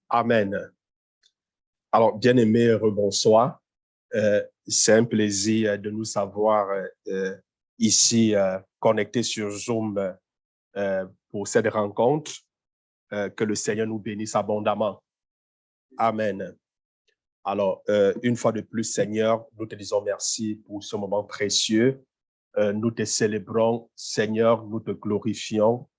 Amen. Alors, bien-aimés, rebonsoir. C'est un plaisir de nous savoir ici connectés sur Zoom pour cette rencontre. Que le Seigneur nous bénisse abondamment. Amen. Alors, une fois de plus, Seigneur, nous te disons merci pour ce moment précieux. Nous te célébrons, Seigneur, nous te glorifions,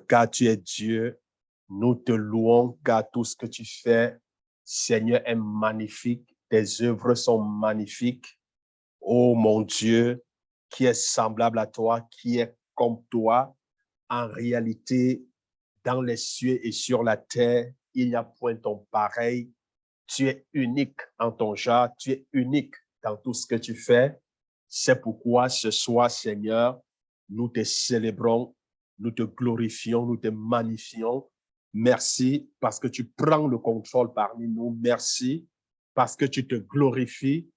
car tu es Dieu. Nous te louons, car tout ce que tu fais, Seigneur, est magnifique. Tes œuvres sont magnifiques. Oh mon Dieu, qui est semblable à toi, qui est comme toi. En réalité, dans les cieux et sur la terre, il n'y a point ton pareil. Tu es unique en ton genre, tu es unique dans tout ce que tu fais. C'est pourquoi ce soir, Seigneur, nous te célébrons, nous te glorifions, nous te magnifions. Merci parce que tu prends le contrôle parmi nous. Merci parce que tu te glorifies.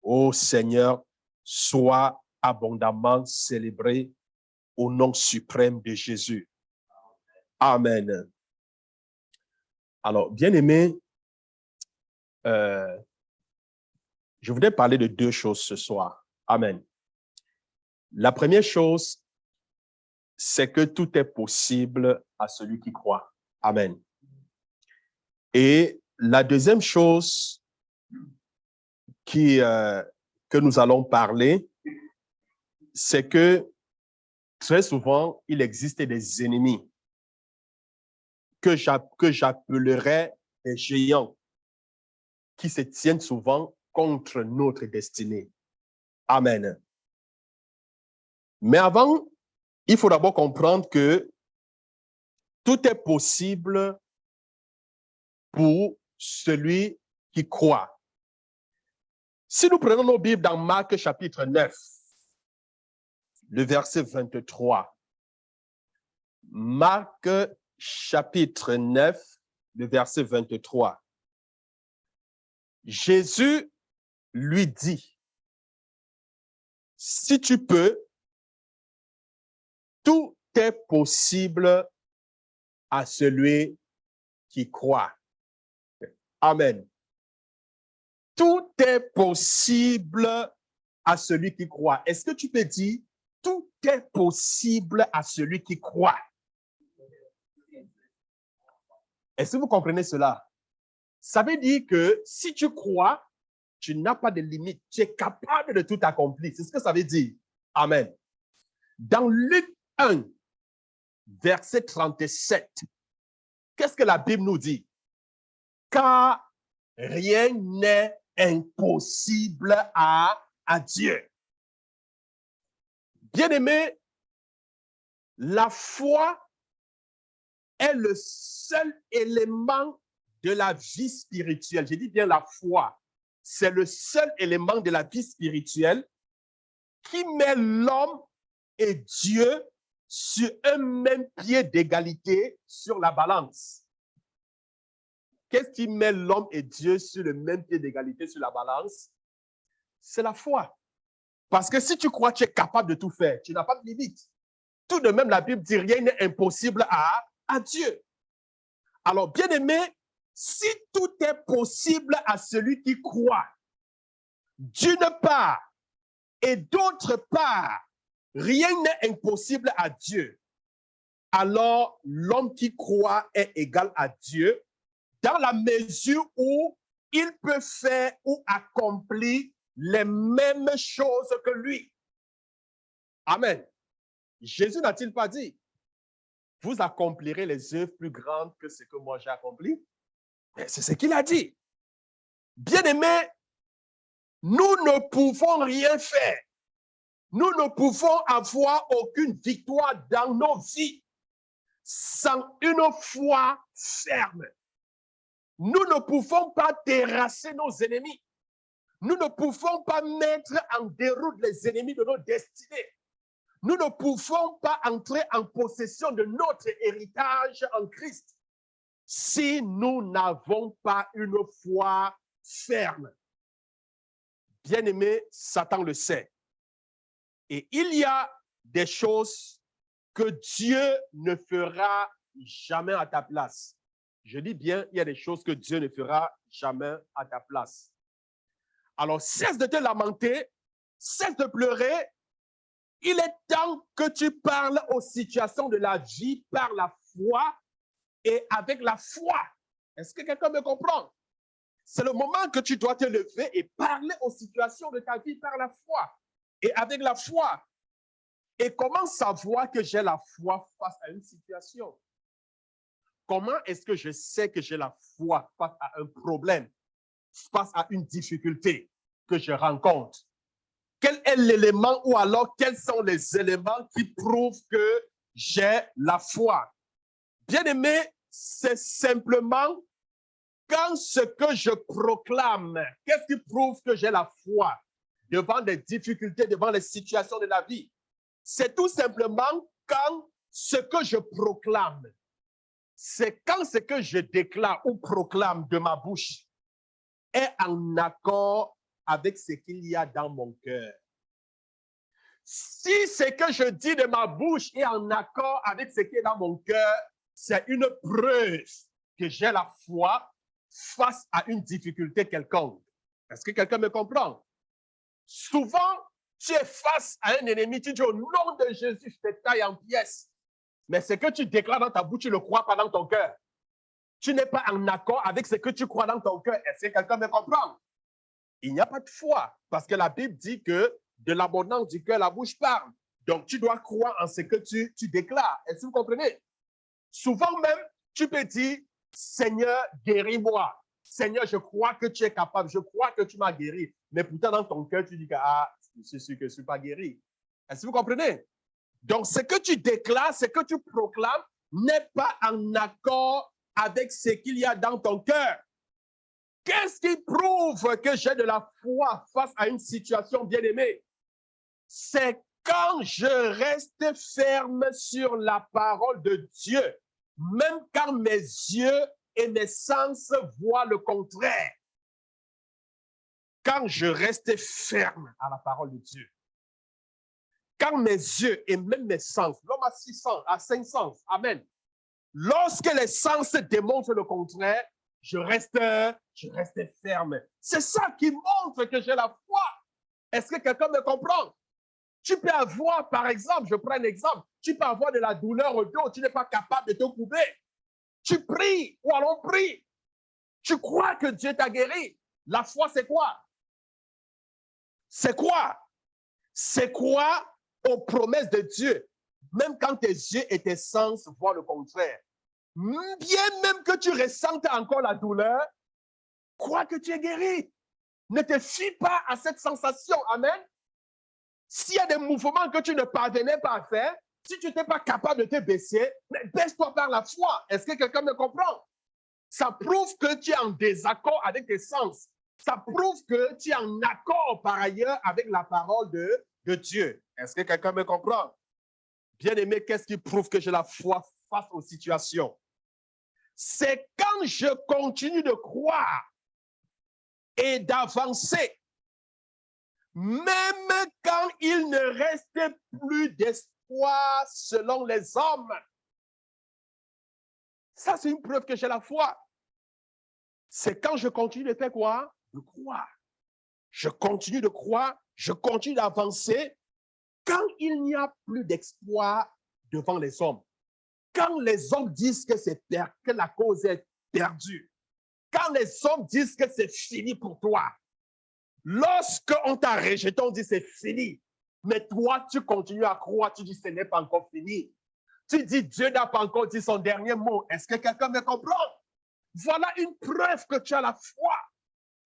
Ô Seigneur, sois abondamment célébré au nom suprême de Jésus. Amen. Alors, bien-aimés, je voudrais parler de deux choses ce soir. Amen. La première chose, c'est que tout est possible à celui qui croit. Amen. Et la deuxième chose que nous allons parler, c'est que très souvent, il existe des ennemis que j'appellerais des géants qui se tiennent souvent contre notre destinée. Amen. Mais avant, il faut d'abord comprendre que tout est possible pour celui qui croit. Si nous prenons nos Bibles dans Marc chapitre 9, le verset 23. Marc chapitre 9, le verset 23. Jésus lui dit, si tu peux, tout est possible à celui qui croit. Amen. Tout est possible à celui qui croit. Est-ce que tu peux dire, tout est possible à celui qui croit? Est-ce que vous comprenez cela? Ça veut dire que si tu crois, tu n'as pas de limite. Tu es capable de tout accomplir. C'est ce que ça veut dire. Amen. Dans Luc 1, verset 37, qu'est-ce que la Bible nous dit? Car rien n'est impossible à Dieu. Bien-aimé, la foi est le seul élément de la vie spirituelle. Je dis bien la foi. C'est le seul élément de la vie spirituelle qui met l'homme et Dieu sur un même pied d'égalité sur la balance. Qu'est-ce qui met l'homme et Dieu sur le même pied d'égalité sur la balance? C'est la foi. Parce que si tu crois que tu es capable de tout faire, tu n'as pas de limite. Tout de même, la Bible dit rien n'est impossible à Dieu. Alors, bien aimé, si tout est possible à celui qui croit, d'une part, et d'autre part, rien n'est impossible à Dieu, alors l'homme qui croit est égal à Dieu dans la mesure où il peut faire ou accomplir les mêmes choses que lui. Amen. Jésus n'a-t-il pas dit, vous accomplirez les œuvres plus grandes que ce que moi j'ai accompli? C'est ce qu'il a dit. Bien-aimés, nous ne pouvons rien faire. Nous ne pouvons avoir aucune victoire dans nos vies sans une foi ferme. Nous ne pouvons pas terrasser nos ennemis. Nous ne pouvons pas mettre en déroute les ennemis de nos destinées. Nous ne pouvons pas entrer en possession de notre héritage en Christ si nous n'avons pas une foi ferme. Bien-aimé, Satan le sait. Et il y a des choses que Dieu ne fera jamais à ta place. Je dis bien, il y a des choses que Dieu ne fera jamais à ta place. Alors, cesse de te lamenter, cesse de pleurer. Il est temps que tu parles aux situations de la vie par la foi et avec la foi. Est-ce que quelqu'un me comprend? C'est le moment que tu dois te lever et parler aux situations de ta vie par la foi et avec la foi. Et comment savoir que j'ai la foi face à une situation? Comment est-ce que je sais que j'ai la foi face à un problème, face à une difficulté que je rencontre? Quel est l'élément ou alors quels sont les éléments qui prouvent que j'ai la foi? Bien-aimé, c'est simplement quand ce que je proclame, qu'est-ce qui prouve que j'ai la foi devant des difficultés, devant les situations de la vie? C'est tout simplement quand ce que je proclame, c'est quand ce que je déclare ou proclame de ma bouche est en accord avec ce qu'il y a dans mon cœur. Si ce que je dis de ma bouche est en accord avec ce qui est dans mon cœur, c'est une preuve que j'ai la foi face à une difficulté quelconque. Est-ce que quelqu'un me comprend? Souvent, tu es face à un ennemi, tu dis au nom de Jésus, je te taille en pièces. Mais ce que tu déclares dans ta bouche, tu ne le crois pas dans ton cœur. Tu n'es pas en accord avec ce que tu crois dans ton cœur. Est-ce que quelqu'un me comprend? Il n'y a pas de foi, parce que la Bible dit que de l'abondance du cœur, la bouche parle. Donc, tu dois croire en ce que tu déclares. Est-ce que vous comprenez? Souvent même, tu peux dire, Seigneur, guéris-moi. Seigneur, je crois que tu es capable. Je crois que tu m'as guéri. Mais pourtant, dans ton cœur, tu dis que, je suis sûr que je ne suis pas guéri. Est-ce que vous comprenez? Donc, ce que tu déclares, ce que tu proclames, n'est pas en accord avec ce qu'il y a dans ton cœur. Qu'est-ce qui prouve que j'ai de la foi face à une situation bien-aimée? C'est quand je reste ferme sur la parole de Dieu, même quand mes yeux et mes sens voient le contraire. Quand je reste ferme à la parole de Dieu. Quand mes yeux et même mes sens, l'homme a 6 sens, a 5 sens, amen. Lorsque les sens démontrent le contraire, je reste ferme. C'est ça qui montre que j'ai la foi. Est-ce que quelqu'un me comprend? Tu peux avoir, par exemple, je prends un exemple, tu peux avoir de la douleur au dos, tu n'es pas capable de te couper. Tu pries, ou alors prie. Tu crois que Dieu t'a guéri. La foi, c'est quoi? C'est quoi? C'est quoi aux promesses de Dieu? Même quand tes yeux et tes sens voient le contraire. Bien même que tu ressentes encore la douleur, crois que tu es guéri. Ne te fie pas à cette sensation. Amen. S'il y a des mouvements que tu ne parvenais pas à faire, si tu n'étais pas capable de te baisser, baisse-toi par la foi. Est-ce que quelqu'un me comprend? Ça prouve que tu es en désaccord avec tes sens. Ça prouve que tu es en accord par ailleurs avec la parole de Dieu. Est-ce que quelqu'un me comprend? Bien-aimé, qu'est-ce qui prouve que j'ai la foi face aux situations? C'est quand je continue de croire et d'avancer, même quand il ne reste plus d'espoir selon les hommes. Ça, c'est une preuve que j'ai la foi. C'est quand je continue de faire quoi? De croire. Je continue de croire, je continue d'avancer quand il n'y a plus d'espoir devant les hommes. Quand les hommes disent que la cause est perdue. Quand les hommes disent que c'est fini pour toi. Lorsqu'on t'a rejeté, on dit c'est fini. Mais toi, tu continues à croire, tu dis ce n'est pas encore fini. Tu dis Dieu n'a pas encore dit son dernier mot. Est-ce que quelqu'un me comprend? Voilà une preuve que tu as la foi.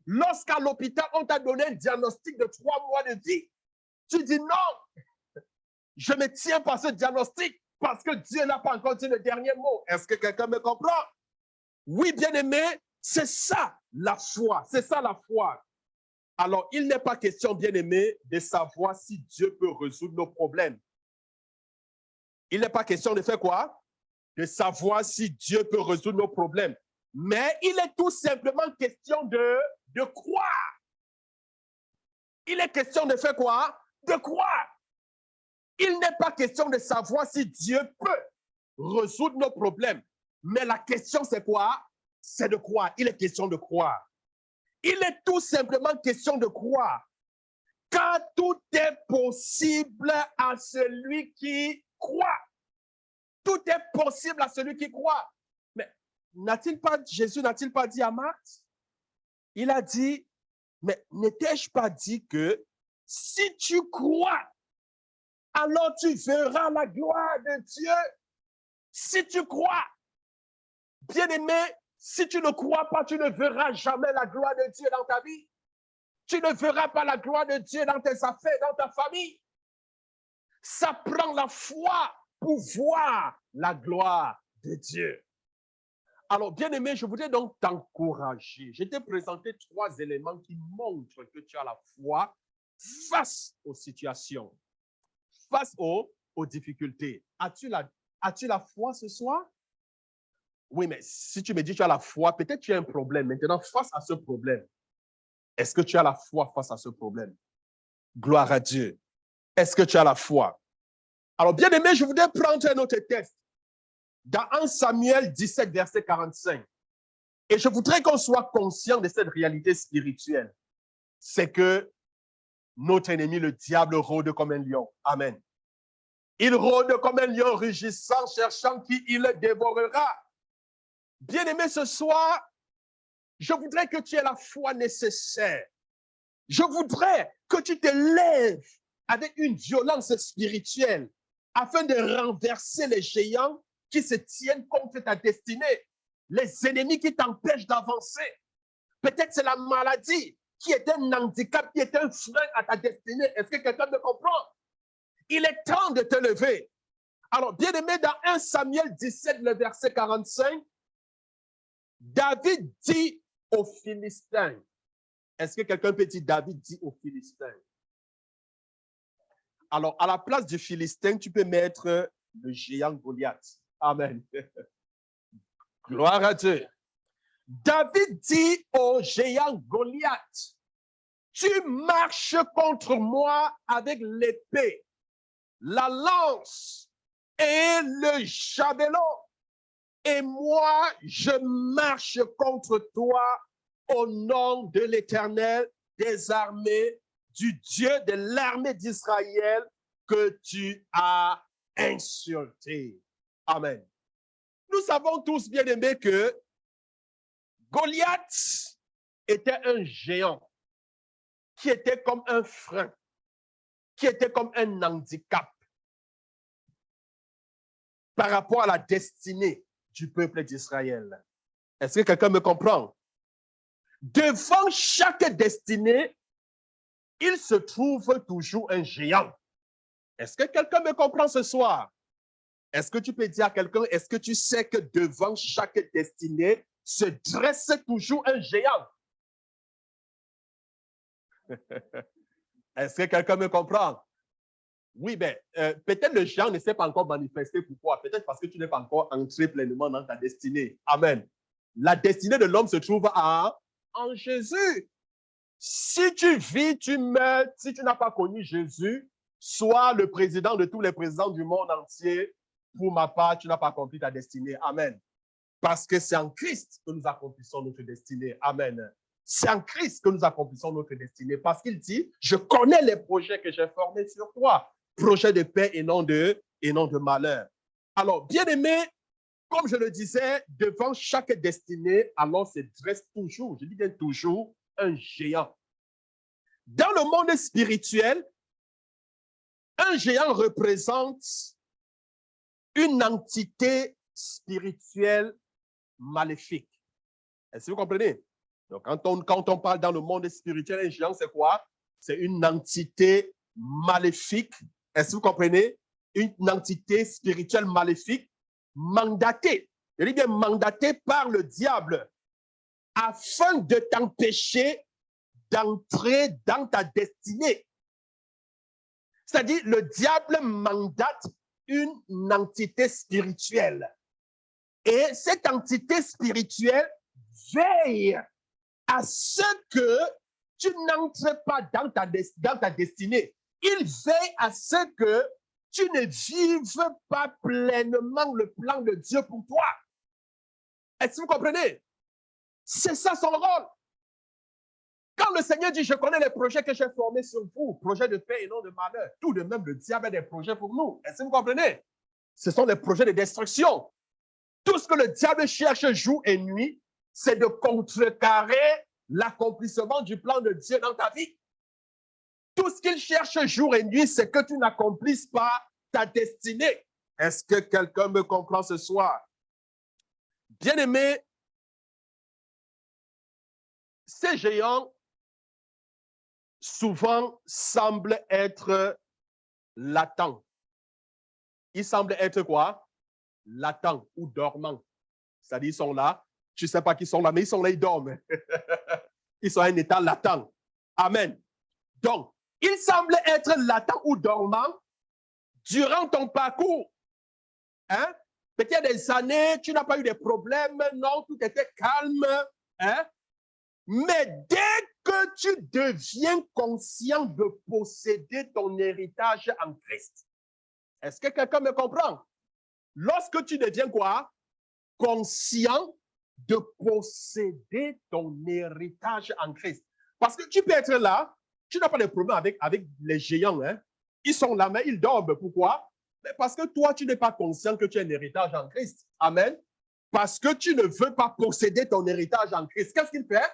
Lorsqu'à l'hôpital, on t'a donné un diagnostic de 3 mois de vie, tu dis non, je me tiens par ce diagnostic parce que Dieu n'a pas encore dit le dernier mot. Est-ce que quelqu'un me comprend? Oui, bien-aimé, c'est ça la foi. C'est ça la foi. Alors, il n'est pas question, bien-aimé, de savoir si Dieu peut résoudre nos problèmes. Il n'est pas question de faire quoi? De savoir si Dieu peut résoudre nos problèmes. Mais il est tout simplement question de croire. Il est question de faire quoi? De croire. Il n'est pas question de savoir si Dieu peut résoudre nos problèmes. Mais la question, c'est quoi? C'est de croire. Il est question de croire. Il est tout simplement question de croire. Car tout est possible à celui qui croit. Tout est possible à celui qui croit. Mais Jésus n'a-t-il pas dit à Marthe? Il a dit, mais n'étais-je pas dit que si tu crois, alors tu verras la gloire de Dieu. Si tu crois, bien-aimé, si tu ne crois pas, tu ne verras jamais la gloire de Dieu dans ta vie. Tu ne verras pas la gloire de Dieu dans tes affaires, dans ta famille. Ça prend la foi pour voir la gloire de Dieu. Alors, bien-aimé, je voudrais donc t'encourager. Je t'ai présenté 3 éléments qui montrent que tu as la foi face aux situations, face aux difficultés. As-tu la foi ce soir? Oui, mais si tu me dis que tu as la foi, peut-être tu as un problème. Maintenant, face à ce problème, est-ce que tu as la foi face à ce problème? Gloire à Dieu. Est-ce que tu as la foi? Alors, bien aimé, je voudrais prendre un autre texte. Dans 1 Samuel 17, verset 45. Et je voudrais qu'on soit conscient de cette réalité spirituelle. C'est que notre ennemi, le diable, rôde comme un lion. Amen. Il rôde comme un lion rugissant, cherchant qui il dévorera. Bien-aimé, ce soir, je voudrais que tu aies la foi nécessaire. Je voudrais que tu te lèves avec une violence spirituelle afin de renverser les géants qui se tiennent contre ta destinée, les ennemis qui t'empêchent d'avancer. Peut-être c'est la maladie qui est un handicap, qui est un frein à ta destinée. Est-ce que quelqu'un me comprend? Il est temps de te lever. Alors, bien aimé, dans 1 Samuel 17, le verset 45, David dit aux Philistins, est-ce que quelqu'un peut dire David dit aux Philistins? Alors, à la place du Philistin, tu peux mettre le géant Goliath. Amen. Gloire à Dieu. David dit au géant Goliath, tu marches contre moi avec l'épée, la lance et le javelot. Et moi, je marche contre toi au nom de l'Éternel des armées, du Dieu de l'armée d'Israël que tu as insulté. Amen. Nous savons tous, bien aimés, que Goliath était un géant qui était comme un frein, qui était comme un handicap par rapport à la destinée du peuple d'Israël. Est-ce que quelqu'un me comprend? Devant chaque destinée, il se trouve toujours un géant. Est-ce que quelqu'un me comprend ce soir? Est-ce que tu peux dire à quelqu'un, est-ce que tu sais que devant chaque destinée se dresse toujours un géant? Est-ce que quelqu'un me comprend? Oui, mais peut-être le géant ne s'est pas encore manifesté. Pourquoi? Peut-être parce que tu n'es pas encore entré pleinement dans ta destinée. Amen. La destinée de l'homme se trouve en Jésus. Si tu vis, tu meurs, si tu n'as pas connu Jésus, sois le président de tous les présidents du monde entier. Pour ma part, tu n'as pas accompli ta destinée. Amen. Parce que c'est en Christ que nous accomplissons notre destinée. Amen. C'est en Christ que nous accomplissons notre destinée. Parce qu'il dit, je connais les projets que j'ai formés sur toi. Projets de paix et non de malheur. Alors, bien aimé, comme je le disais, devant chaque destinée, alors se dresse toujours, je dis bien toujours, un géant. Dans le monde spirituel, un géant représente une entité spirituelle maléfique. Est-ce que vous comprenez? Donc, quand on parle dans le monde spirituel, un géant, c'est quoi? C'est une entité maléfique. Est-ce que vous comprenez? Une entité spirituelle maléfique mandatée. Je dis bien mandatée par le diable afin de t'empêcher d'entrer dans ta destinée. C'est-à-dire, le diable mandate une entité spirituelle. Et cette entité spirituelle veille à ce que tu n'entres pas dans ta destinée. Il veille à ce que tu ne vives pas pleinement le plan de Dieu pour toi. Est-ce que vous comprenez? C'est ça son rôle. Quand le Seigneur dit, je connais les projets que j'ai formés sur vous, projets de paix et non de malheur, tout de même, le diable a des projets pour nous. Est-ce que vous comprenez? Ce sont des projets de destruction. Tout ce que le diable cherche jour et nuit, c'est de contrecarrer l'accomplissement du plan de Dieu dans ta vie. Tout ce qu'il cherche jour et nuit, c'est que tu n'accomplisses pas ta destinée. Est-ce que quelqu'un me comprend ce soir? Bien-aimé, ces géants souvent semblent être latents. Ils semblent être quoi? Latents ou dormants. C'est-à-dire, ils sont là, tu ne sais pas qu'ils sont là, mais ils sont là, ils dorment. Ils sont à un état latent. Amen. Donc, ils semblent être latents ou dormants durant ton parcours. Hein? Peut-être il y a des années, tu n'as pas eu de problèmes, non, tout était calme. Hein? Mais dès que tu deviens conscient de posséder ton héritage en Christ, est-ce que quelqu'un me comprend? Lorsque tu deviens quoi? Conscient de posséder ton héritage en Christ. Parce que tu peux être là, tu n'as pas de problème avec les géants. Hein? Ils sont là, mais ils dorment. Pourquoi? Parce que toi, tu n'es pas conscient que tu as un héritage en Christ. Amen. Parce que tu ne veux pas posséder ton héritage en Christ. Qu'est-ce qu'il fait?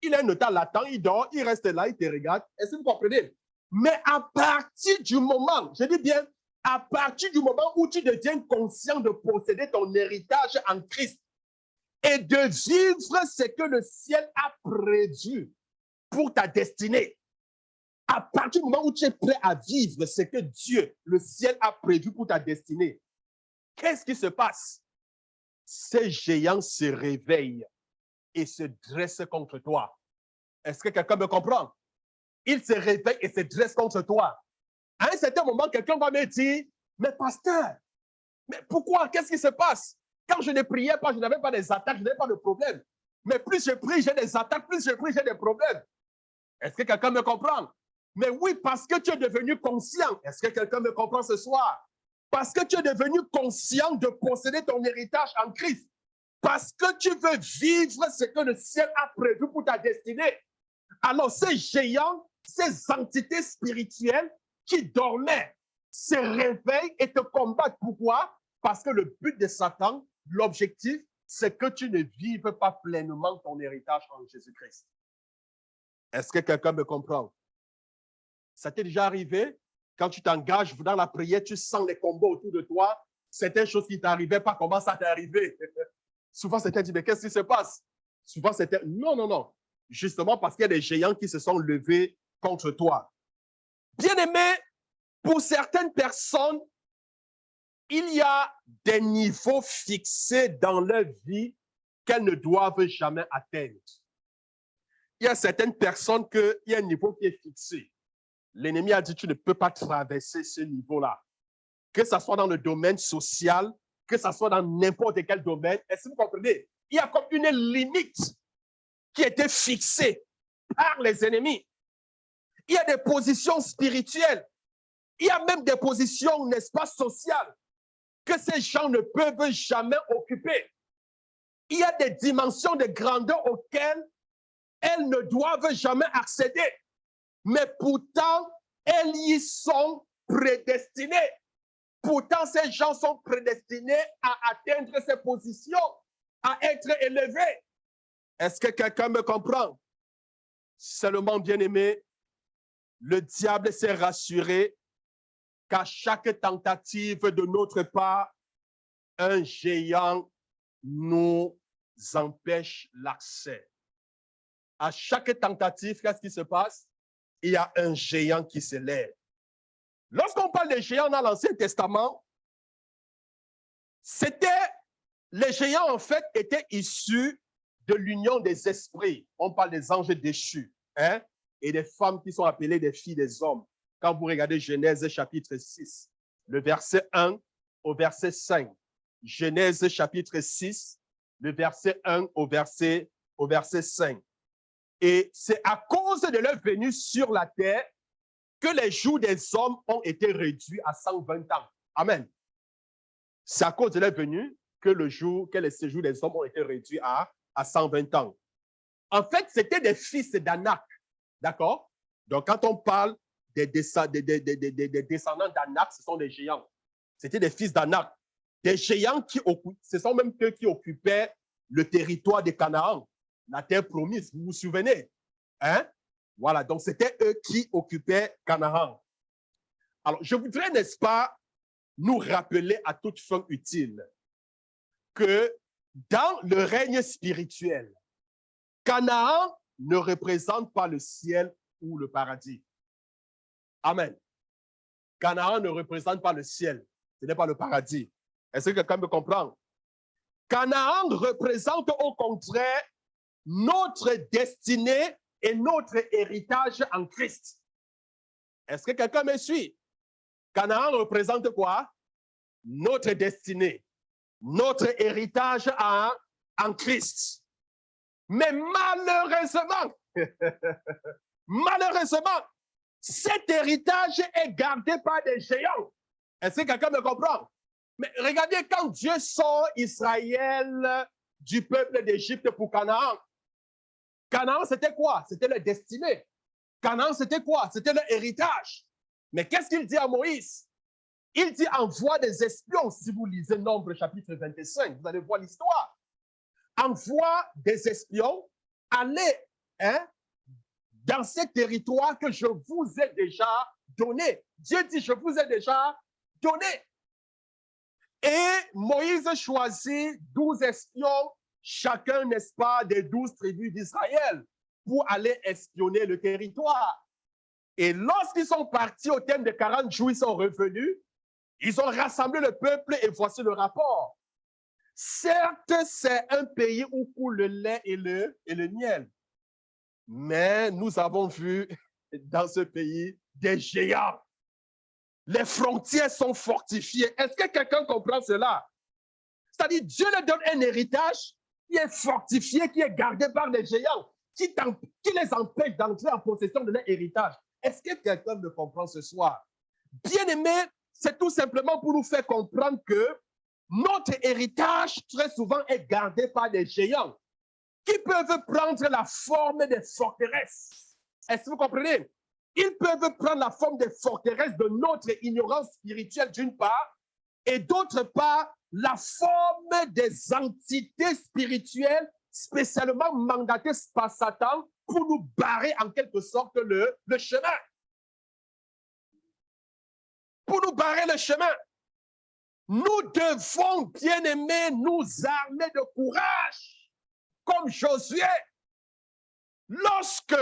Il est un état latent, il dort, il reste là, il te regarde. Est-ce que vous comprenez? Mais à partir du moment, je dis bien, à partir du moment où tu deviens conscient de posséder ton héritage en Christ et de vivre ce que le ciel a prévu pour ta destinée, à partir du moment où tu es prêt à vivre ce que Dieu, le ciel, a prévu pour ta destinée, qu'est-ce qui se passe? Ces géants se réveillent et se dressent contre toi. Est-ce que quelqu'un me comprend? Ils se réveillent et se dressent contre toi. À un certain moment, quelqu'un va me dire, mais pasteur, mais pourquoi? Qu'est-ce qui se passe? Quand je ne priais pas, je n'avais pas des attaques, je n'avais pas de problème. Mais plus je prie, j'ai des attaques, plus je prie, j'ai des problèmes. Est-ce que quelqu'un me comprend? Mais oui, parce que tu es devenu conscient. Est-ce que quelqu'un me comprend ce soir? Parce que tu es devenu conscient de posséder ton héritage en Christ. Parce que tu veux vivre ce que le ciel a prévu pour ta destinée. Alors, ces géants, ces entités spirituelles qui dormaient, se réveillent et te combattent. Pourquoi? Parce que le but de Satan, l'objectif, c'est que tu ne vives pas pleinement ton héritage en Jésus-Christ. Est-ce que quelqu'un me comprend? Ça t'est déjà arrivé? Quand tu t'engages dans la prière, tu sens les combats autour de toi. Certaines choses qui ne t'arrivaient pas, comment ça t'est arrivé? Souvent, certains disent, mais qu'est-ce qui se passe? Souvent, c'était non, non, non. Justement parce qu'il y a des géants qui se sont levés contre toi. Bien-aimé, pour certaines personnes, il y a des niveaux fixés dans leur vie qu'elles ne doivent jamais atteindre. Il y a certaines personnes qu'il y a un niveau qui est fixé. L'ennemi a dit, tu ne peux pas traverser ce niveau-là. Que ce soit dans le domaine social, que ce soit dans n'importe quel domaine. Est-ce que vous comprenez? Il y a comme une limite qui a été fixée par les ennemis. Il y a des positions spirituelles. Il y a même des positions, n'est-ce pas, sociales, que ces gens ne peuvent jamais occuper. Il y a des dimensions de grandeur auxquelles elles ne doivent jamais accéder. Mais pourtant, elles y sont prédestinées. Pourtant, ces gens sont prédestinés à atteindre ces positions, à être élevés. Est-ce que quelqu'un me comprend? Seulement, bien-aimé, le diable s'est rassuré qu'à chaque tentative de notre part, un géant nous empêche l'accès. À chaque tentative, qu'est-ce qui se passe? Il y a un géant qui se lève. Lorsqu'on parle des géants dans l'Ancien Testament, les géants en fait étaient issus de l'union des esprits. On parle des anges déchus, hein, et des femmes qui sont appelées des filles des hommes. Quand vous regardez Genèse chapitre 6, le verset 1 au verset 5. Genèse chapitre 6, le verset 1 au verset 5. Et c'est à cause de leur venue sur la terre que les jours des hommes ont été réduits à 120 ans. Amen. C'est à cause de leur venue que les séjours des hommes ont été réduits à 120 ans. En fait, c'était des fils d'Anak. D'accord? Donc, quand on parle des descendants d'Anak, ce sont des géants. C'était des fils d'Anak. Des géants ce sont même eux qui occupaient le territoire de Canaan, la terre promise, vous vous souvenez? Hein? Voilà, donc c'était eux qui occupaient Canaan. Alors, je voudrais, n'est-ce pas, nous rappeler à toute fin utile que dans le règne spirituel, Canaan ne représente pas le ciel ou le paradis. Amen. Canaan ne représente pas le ciel, ce n'est pas le paradis. Est-ce que quelqu'un me comprend? Canaan représente au contraire notre destinée et notre héritage en Christ. Est-ce que quelqu'un me suit? Canaan représente quoi? Notre destinée, notre héritage en Christ. Mais malheureusement, cet héritage est gardé par des géants. Est-ce que quelqu'un me comprend? Mais regardez, quand Dieu sort Israël du peuple d'Égypte pour Canaan, Canaan, c'était quoi? C'était leur destinée. Canaan, c'était quoi? C'était leur héritage. Mais qu'est-ce qu'il dit à Moïse? Il dit, envoie des espions. Si vous lisez Nombre chapitre 25, vous allez voir l'histoire. Envoie des espions, allez dans ce territoire que je vous ai déjà donné. Dieu dit, je vous ai déjà donné. Et Moïse choisit 12 espions, chacun, n'est-ce pas, des 12 tribus d'Israël, pour aller espionner le territoire. Et lorsqu'ils sont partis au terme de 40 jours, ils sont revenus, ils ont rassemblé le peuple et voici le rapport. Certes, c'est un pays où coule le lait et le miel, mais nous avons vu dans ce pays des géants. Les frontières sont fortifiées. Est-ce que quelqu'un comprend cela? C'est-à-dire, Dieu leur donne un héritage qui est fortifié, qui est gardé par des géants, qui les empêche d'entrer en possession de leur héritage. Est-ce que quelqu'un me comprend ce soir? Bien-aimé, c'est tout simplement pour nous faire comprendre que notre héritage, très souvent, est gardé par des géants qui peuvent prendre la forme des forteresses. Est-ce que vous comprenez? Ils peuvent prendre la forme des forteresses de notre ignorance spirituelle d'une part, et d'autre part, la forme des entités spirituelles spécialement mandatées par Satan pour nous barrer en quelque sorte le chemin. Pour nous barrer le chemin. Nous devons, bien aimés, nous armer de courage, comme Josué. Lorsque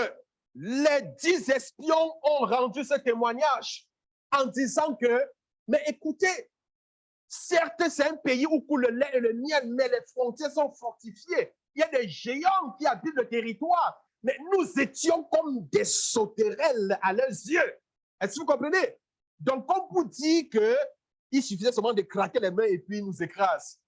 les 10 espions ont rendu ce témoignage en disant que, mais écoutez, certes, c'est un pays où coule le lait et le miel, mais les frontières sont fortifiées. Il y a des géants qui habitent le territoire, mais nous étions comme des sauterelles à leurs yeux. Est-ce que vous comprenez? Donc, on vous dit qu'il suffisait seulement de craquer les mains et puis ils nous écrasent.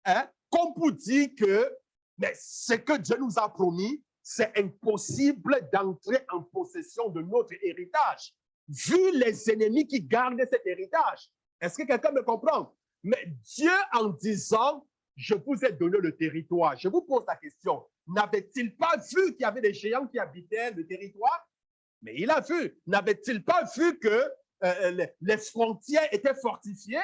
Hein? Qu'on vous dit que mais ce que Dieu nous a promis, c'est impossible d'entrer en possession de notre héritage, vu les ennemis qui gardent cet héritage. Est-ce que quelqu'un me comprend? Mais Dieu, en disant, je vous ai donné le territoire, je vous pose la question, n'avait-il pas vu qu'il y avait des géants qui habitaient le territoire? Mais il a vu. N'avait-il pas vu que les frontières étaient fortifiées?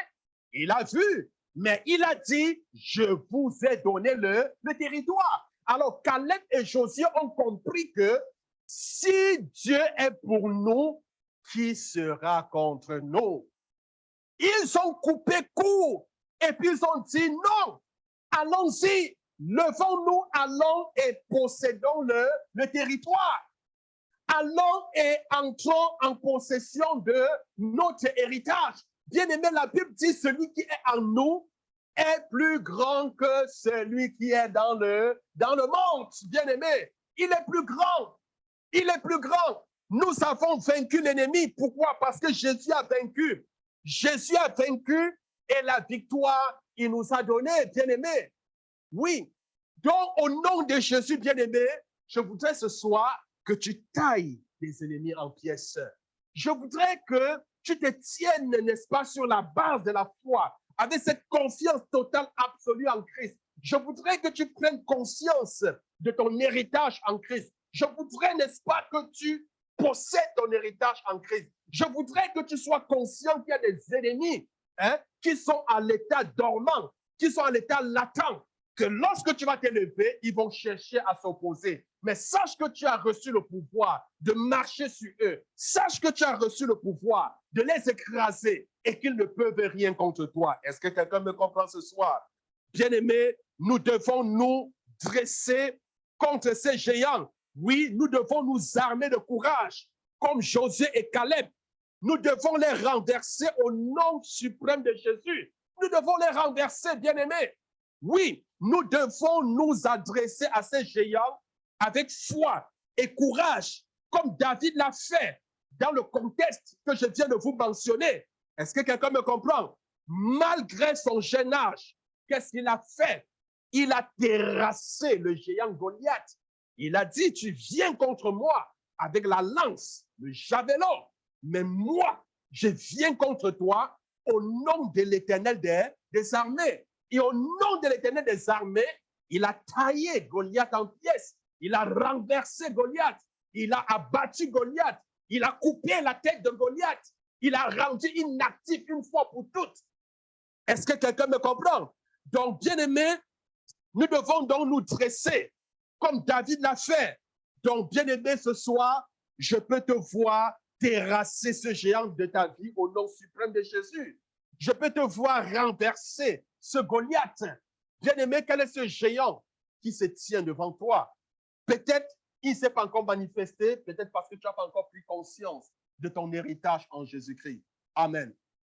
Il a vu. Mais il a dit, je vous ai donné le territoire. Alors, Caleb et Josué ont compris que si Dieu est pour nous, qui sera contre nous? Ils ont coupé court et puis ils ont dit non, allons-y, levons-nous, allons et possédons le territoire. Allons et entrons en possession de notre héritage. Bien-aimé, la Bible dit, celui qui est en nous est plus grand que celui qui est dans le monde. Bien-aimé, il est plus grand. Il est plus grand. Nous avons vaincu l'ennemi. Pourquoi? Parce que Jésus a vaincu. Jésus a vaincu et la victoire, il nous a donné, bien-aimé. Oui. Donc, au nom de Jésus, bien-aimé, je voudrais ce soir que tu tailles les ennemis en pièces. Je voudrais que tu te tiennes, n'est-ce pas, sur la base de la foi, avec cette confiance totale, absolue en Christ. Je voudrais que tu prennes conscience de ton héritage en Christ. Je voudrais, n'est-ce pas, que tu possèdes ton héritage en Christ. Je voudrais que tu sois conscient qu'il y a des ennemis qui sont à l'état dormant, qui sont à l'état latent, que lorsque tu vas t'élever, ils vont chercher à s'opposer. Mais sache que tu as reçu le pouvoir de marcher sur eux. Sache que tu as reçu le pouvoir de les écraser et qu'ils ne peuvent rien contre toi. Est-ce que quelqu'un me comprend ce soir? Bien-aimés, nous devons nous dresser contre ces géants. Oui, nous devons nous armer de courage, comme Josué et Caleb. Nous devons les renverser au nom suprême de Jésus. Nous devons les renverser, bien-aimés. Oui, nous devons nous adresser à ces géants avec foi et courage, comme David l'a fait dans le contexte que je viens de vous mentionner. Est-ce que quelqu'un me comprend? Malgré son jeune âge, qu'est-ce qu'il a fait? Il a terrassé le géant Goliath. Il a dit, tu viens contre moi avec la lance, le javelot, mais moi, je viens contre toi au nom de l'Éternel des armées. Et au nom de l'Éternel des armées, il a taillé Goliath en pièces. Il a renversé Goliath. Il a abattu Goliath. Il a coupé la tête de Goliath. Il a rendu inactif une fois pour toutes. Est-ce que quelqu'un me comprend? Donc, bien-aimés, nous devons donc nous dresser comme David l'a fait. Donc, bien-aimé, ce soir, je peux te voir terrasser ce géant de ta vie au nom suprême de Jésus. Je peux te voir renverser ce Goliath. Bien-aimé, quel est ce géant qui se tient devant toi? Peut-être il ne s'est pas encore manifesté, peut-être parce que tu n'as pas encore pris conscience de ton héritage en Jésus-Christ. Amen.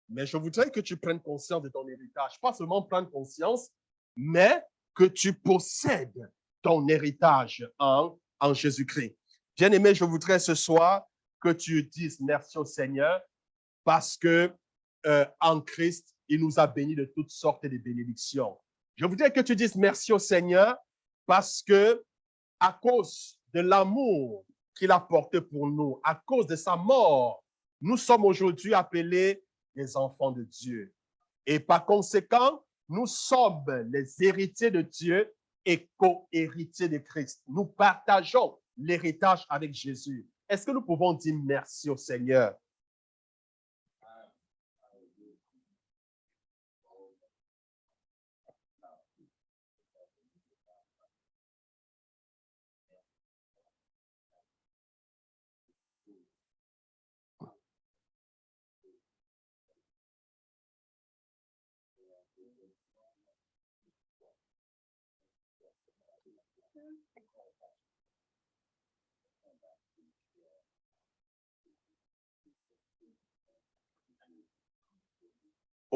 Mais je voudrais que tu prennes conscience de ton héritage. Pas seulement prendre conscience, mais que tu possèdes ton héritage en Jésus-Christ. Bien-aimé, je voudrais ce soir que tu dises merci au Seigneur parce que en Christ, il nous a bénis de toutes sortes de bénédictions. Je voudrais que tu dises merci au Seigneur parce que à cause de l'amour qu'il a porté pour nous, à cause de sa mort, nous sommes aujourd'hui appelés les enfants de Dieu. Et par conséquent, nous sommes les héritiers de Dieu et co-héritiers de Christ. Nous partageons l'héritage avec Jésus. Est-ce que nous pouvons dire merci au Seigneur?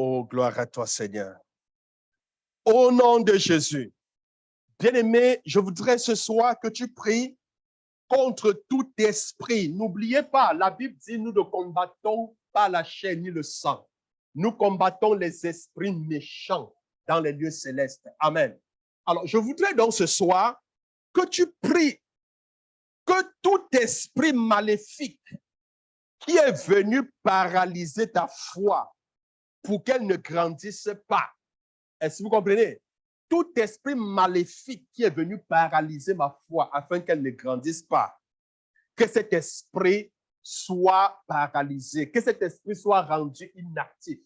Oh, gloire à toi, Seigneur. Au nom de Jésus, bien-aimé, je voudrais ce soir que tu pries contre tout esprit. N'oubliez pas, la Bible dit, nous ne combattons pas la chair ni le sang. Nous combattons les esprits méchants dans les lieux célestes. Amen. Alors, je voudrais donc ce soir que tu pries que tout esprit maléfique qui est venu paralyser ta foi pour qu'elle ne grandisse pas. Est-ce que vous comprenez? Tout esprit maléfique qui est venu paralyser ma foi afin qu'elle ne grandisse pas, que cet esprit soit paralysé, que cet esprit soit rendu inactif,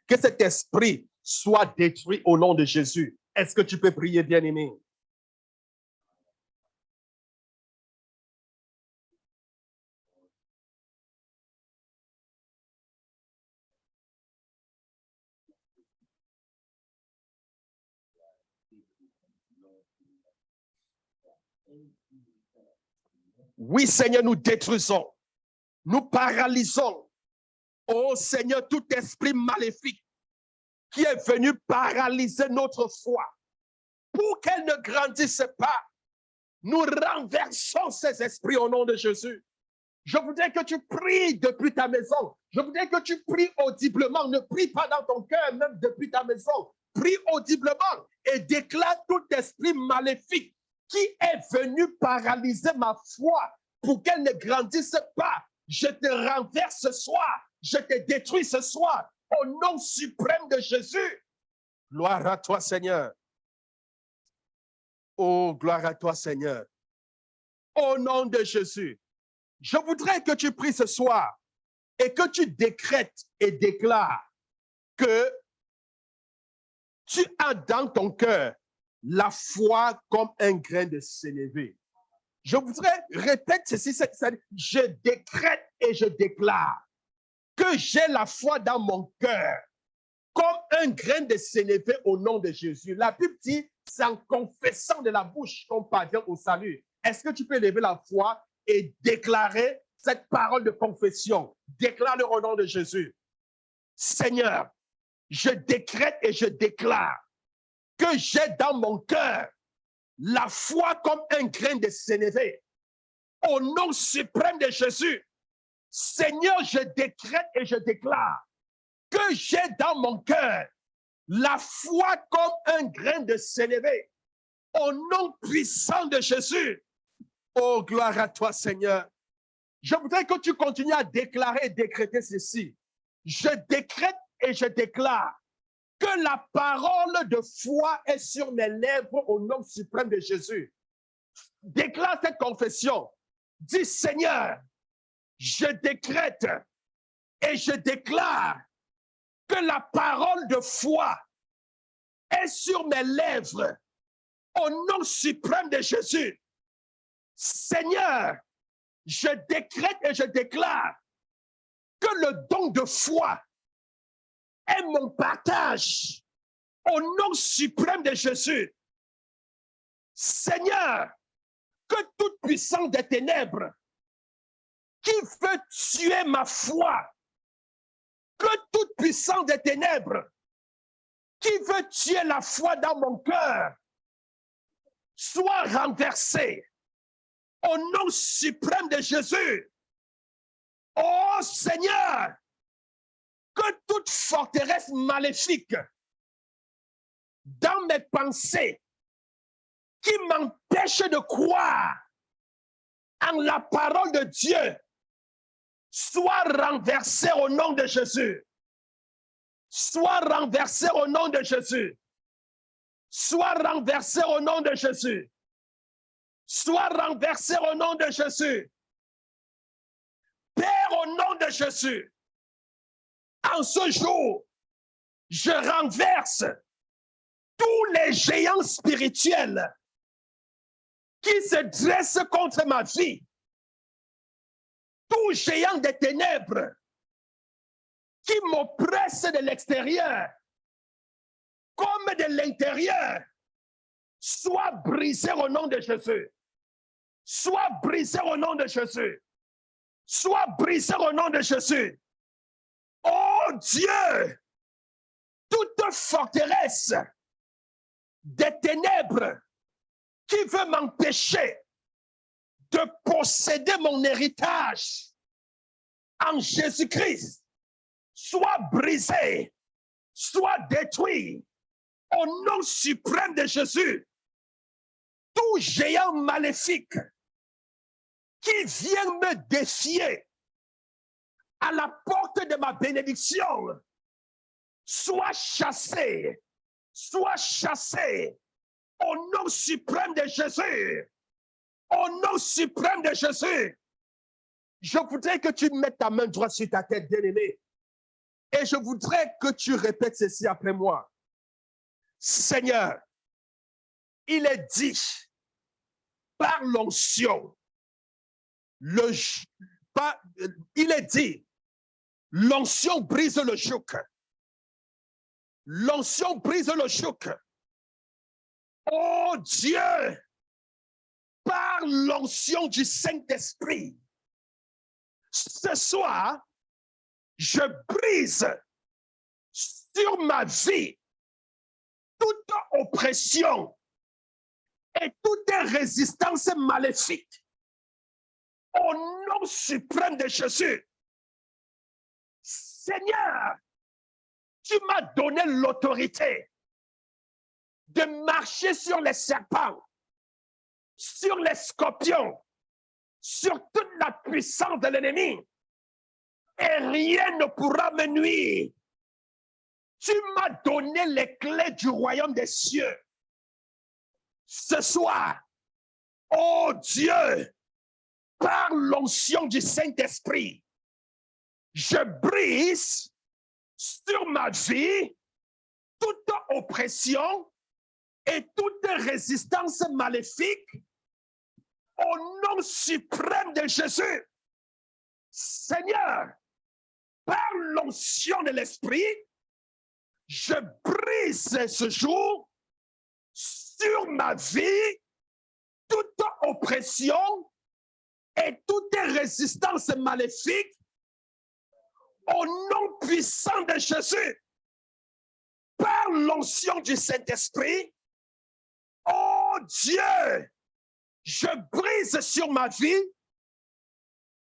que cet esprit soit détruit au nom de Jésus. Est-ce que tu peux prier, bien-aimé? Oui, Seigneur, nous détruisons, nous paralysons. Oh Seigneur, tout esprit maléfique qui est venu paralyser notre foi pour qu'elle ne grandisse pas, nous renversons ces esprits au nom de Jésus. Je voudrais que tu pries depuis ta maison. Je voudrais que tu pries audiblement. Ne prie pas dans ton cœur, même depuis ta maison. Prie audiblement et déclare tout esprit maléfique qui est venu paralyser ma foi pour qu'elle ne grandisse pas. je te renverse ce soir, je te détruis ce soir, au nom suprême de Jésus. Gloire à toi, Seigneur. Oh, gloire à toi, Seigneur. Au nom de Jésus, je voudrais que tu pries ce soir et que tu décrètes et déclares que tu as dans ton cœur la foi comme un grain de sénévé. Je voudrais répéter ceci, je décrète et je déclare que j'ai la foi dans mon cœur comme un grain de sénévé au nom de Jésus. La Bible dit, c'est en confessant de la bouche qu'on parvient au salut. Est-ce que tu peux lever la foi et déclarer cette parole de confession? Déclare-le au nom de Jésus. Seigneur, je décrète et je déclare que j'ai dans mon cœur la foi comme un grain de sénévé. Au nom suprême de Jésus, Seigneur, je décrète et je déclare que j'ai dans mon cœur la foi comme un grain de sénévé. Au nom puissant de Jésus. Oh, gloire à toi, Seigneur. Je voudrais que tu continues à déclarer et décréter ceci. Je décrète et je déclare que la parole de foi est sur mes lèvres au nom suprême de Jésus. Déclare cette confession. Dis, Seigneur, je décrète et je déclare que la parole de foi est sur mes lèvres au nom suprême de Jésus. Seigneur, je décrète et je déclare que le don de foi est mon partage au nom suprême de Jésus. Seigneur, que toute puissance des ténèbres qui veut tuer ma foi, que toute puissance des ténèbres qui veut tuer la foi dans mon cœur soit renversée au nom suprême de Jésus. Oh Seigneur, que toute forteresse maléfique dans mes pensées qui m'empêche de croire en la parole de Dieu soit renversée au nom de Jésus. Soit renversée au nom de Jésus. Soit renversée au nom de Jésus. Soit renversée au nom de Jésus. Père, au nom de Jésus, en ce jour, je renverse tous les géants spirituels qui se dressent contre ma vie. Tout géant des ténèbres qui m'oppresse de l'extérieur comme de l'intérieur, soit brisé au nom de Jésus. Soit brisé au nom de Jésus. Soit brisé au nom de Jésus. Oh Dieu, toute forteresse des ténèbres qui veut m'empêcher de posséder mon héritage en Jésus-Christ, soit brisé, soit détruit au nom suprême de Jésus. Tout géant maléfique qui vient me défier à la porte de ma bénédiction, soit chassé au nom suprême de Jésus. Au nom suprême de Jésus. Je voudrais que tu mettes ta main droite sur ta tête, bien-aimé. Et je voudrais que tu répètes ceci après moi. Seigneur, il est dit par l'onction, il est dit, l'onction brise le joug. L'onction brise le joug. Oh Dieu, par l'onction du Saint-Esprit, ce soir, je brise sur ma vie toute oppression et toute résistance maléfique. Au nom suprême de Jésus, Seigneur, tu m'as donné l'autorité de marcher sur les serpents, sur les scorpions, sur toute la puissance de l'ennemi. et rien ne pourra me nuire. Tu m'as donné les clés du royaume des cieux. Ce soir, oh Dieu, par l'onction du Saint-Esprit, je brise sur ma vie toute oppression et toute résistance maléfique au nom suprême de Jésus. Seigneur, par l'onction de l'Esprit, je brise ce jour sur ma vie toute oppression et toute résistance maléfique au nom puissant de Jésus. Par l'onction du Saint-Esprit, oh Dieu, je brise sur ma vie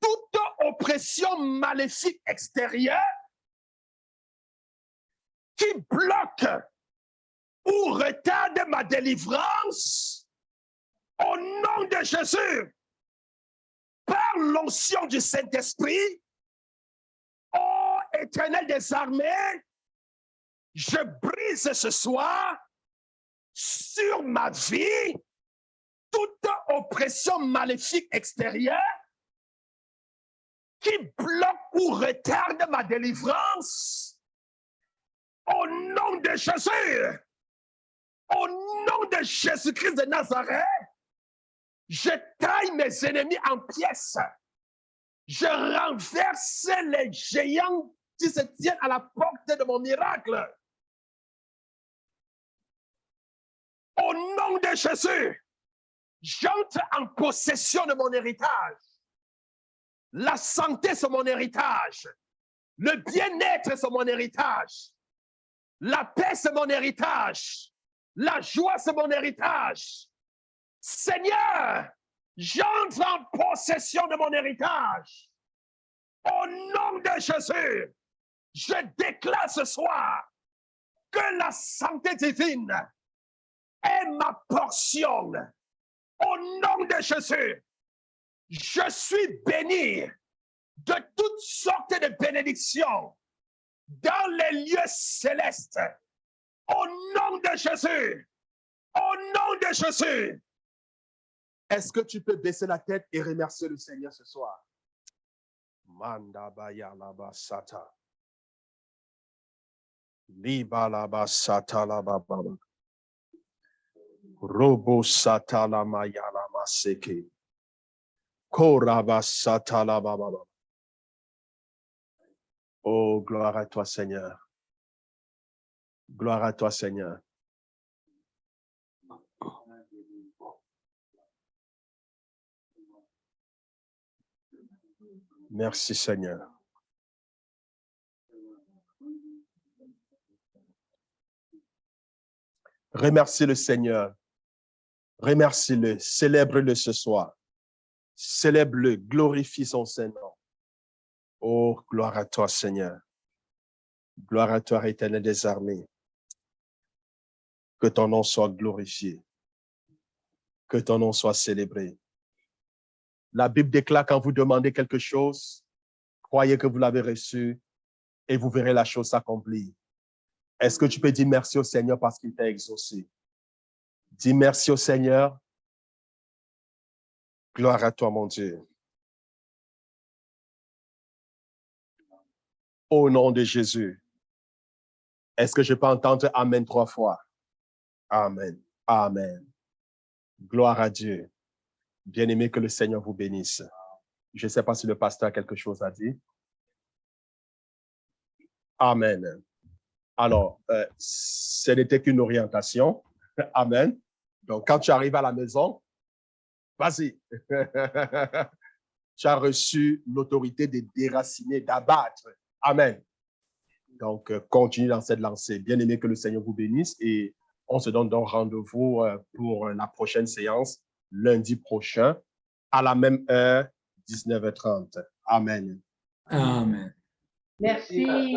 toute oppression maléfique extérieure qui bloque ou retarde ma délivrance au nom de Jésus. Par l'onction du Saint-Esprit, ô Éternel des armées, je brise ce soir sur ma vie toute oppression maléfique extérieure qui bloque ou retarde ma délivrance. Au nom de Jésus, au nom de Jésus-Christ de Nazareth, je taille mes ennemis en pièces. Je renverse les géants qui se tiennent à la porte de mon miracle. Au nom de Jésus, j'entre en possession de mon héritage. La santé, c'est mon héritage. Le bien-être, c'est mon héritage. La paix, c'est mon héritage. La joie, c'est mon héritage. Seigneur, j'entre en possession de mon héritage. Au nom de Jésus, je déclare ce soir que la santé divine est ma portion. Au nom de Jésus, je suis béni de toutes sortes de bénédictions dans les lieux célestes. Au nom de Jésus, au nom de Jésus. Est-ce que tu peux baisser la tête et remercier le Seigneur ce soir? Manda baya laba sata. Liba laba sata laba baba. Robo sata la maya lama seke. Koraba sata laba baba. Oh, gloire à toi, Seigneur. Gloire à toi, Seigneur. Merci, Seigneur. Remercie le Seigneur. Remercie-le. Célèbre-le ce soir. Célèbre-le. Glorifie son Saint-Nom. Oh, gloire à toi, Seigneur. Gloire à toi, Éternel des armées. Que ton nom soit glorifié. Que ton nom soit célébré. La Bible déclare quand vous demandez quelque chose, croyez que vous l'avez reçu et vous verrez la chose s'accomplir. Est-ce que tu peux dire merci au Seigneur parce qu'il t'a exaucé? Dis merci au Seigneur. Gloire à toi, mon Dieu. Au nom de Jésus. Est-ce que je peux entendre Amen 3 fois? Amen. Amen. Gloire à Dieu. Bien-aimé, que le Seigneur vous bénisse. Je ne sais pas si le pasteur a quelque chose à dire. Amen. Alors, ce n'était qu'une orientation. Amen. Donc, quand tu arrives à la maison, vas-y. Tu as reçu l'autorité de déraciner, d'abattre. Amen. Donc, continue dans cette lancée. Bien-aimé, que le Seigneur vous bénisse et on se donne donc rendez-vous pour la prochaine séance, lundi prochain, à la même heure, 19h30. Amen. Amen. Merci.